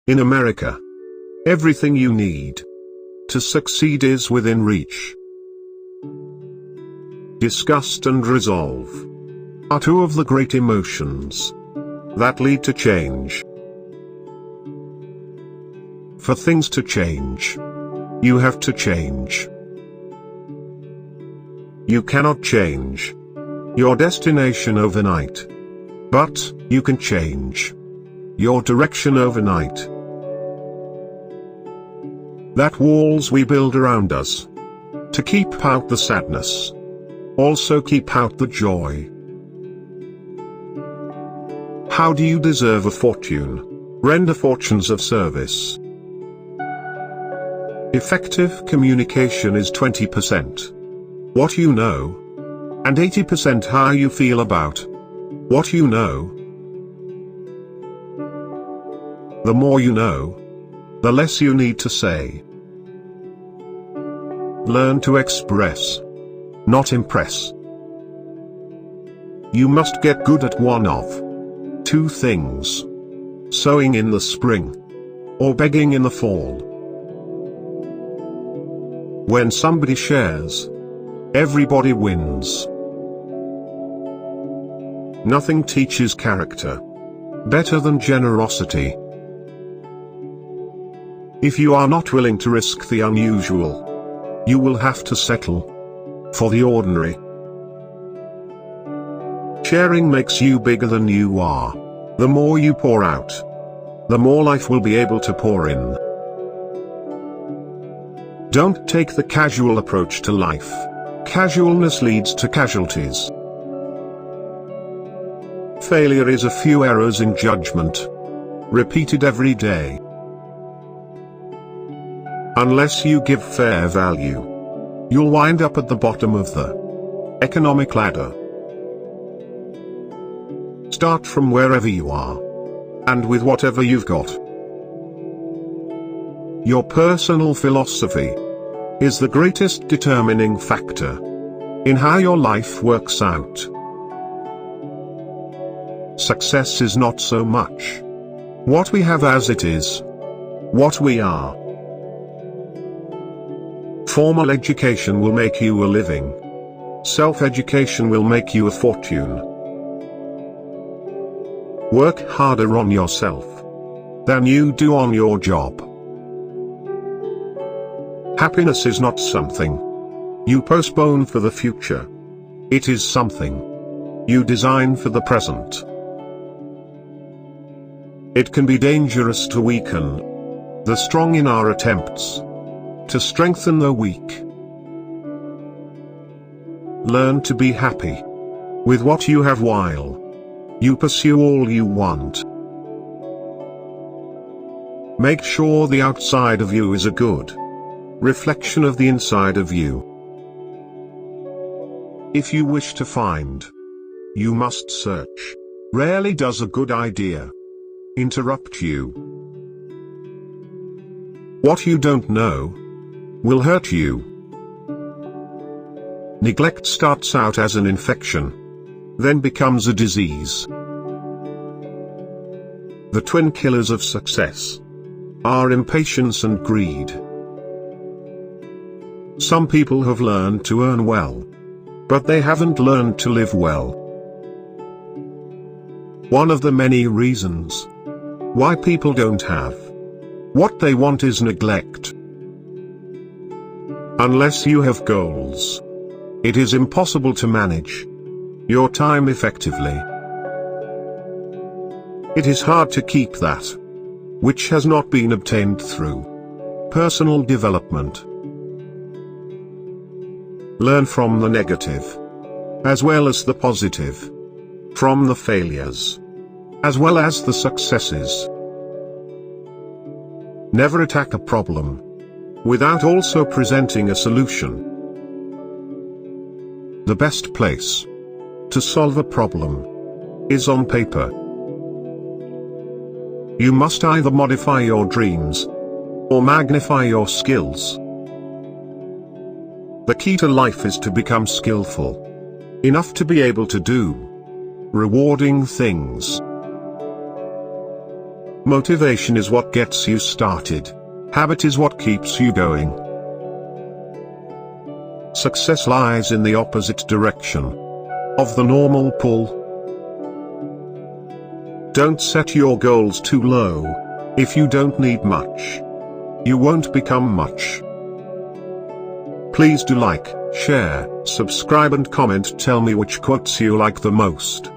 In America, everything you need to succeed is within reach. Disgust and resolve are two of the great emotions that lead to change. For things to change, you have to change. You cannot change your destination overnight, but you can change your direction overnight. That walls we build around us to keep out the sadness also keep out the joy. How do you deserve a fortune? Render fortunes of service. Effective communication is 20% what you know, and 80% how you feel about what you know. The more you know, the less you need to say. Learn to express, not impress. You must get good at one of two things: sowing in the spring, or begging in the fall. When somebody shares, everybody wins. Nothing teaches character better than generosity. If you are not willing to risk the unusual, you will have to settle for the ordinary. Sharing makes you bigger than you are. The more you pour out, the more life will be able to pour in. Don't take the casual approach to life. Casualness leads to casualties. Failure is a few errors in judgment, repeated every day. Unless you give fair value, you'll wind up at the bottom of the economic ladder. Start from wherever you are, and with whatever you've got. Your personal philosophy is the greatest determining factor in how your life works out. Success is not so much what we have as it is what we are. Formal education will make you a living. Self-education will make you a fortune. Work harder on yourself than you do on your job. Happiness is not something you postpone for the future. It is something you design for the present. It can be dangerous to weaken the strong in our attempts to strengthen the weak. Learn to be happy with what you have while you pursue all you want. Make sure the outside of you is a good reflection of the inside of you. If you wish to find, you must search. Rarely does a good idea interrupt you. What you don't know will hurt you. Neglect starts out as an infection, then becomes a disease. The twin killers of success are impatience and greed. Some people have learned to earn well, but they haven't learned to live well. One of the many reasons why people don't have what they want is neglect. Unless you have goals, it is impossible to manage your time effectively. It is hard to keep that which has not been obtained through personal development. Learn from the negative, as well as the positive, from the failures, as well as the successes. Never attack a problem without also presenting a solution. The best place to solve a problem is on paper. You must either modify your dreams or magnify your skills. The key to life is to become skillful enough to be able to do rewarding things. Motivation is what gets you started. Habit is what keeps you going. Success lies in the opposite direction of the normal pull. Don't set your goals too low. If you don't need much, you won't become much. Please do like, share, subscribe and comment. Tell me which quotes you like the most.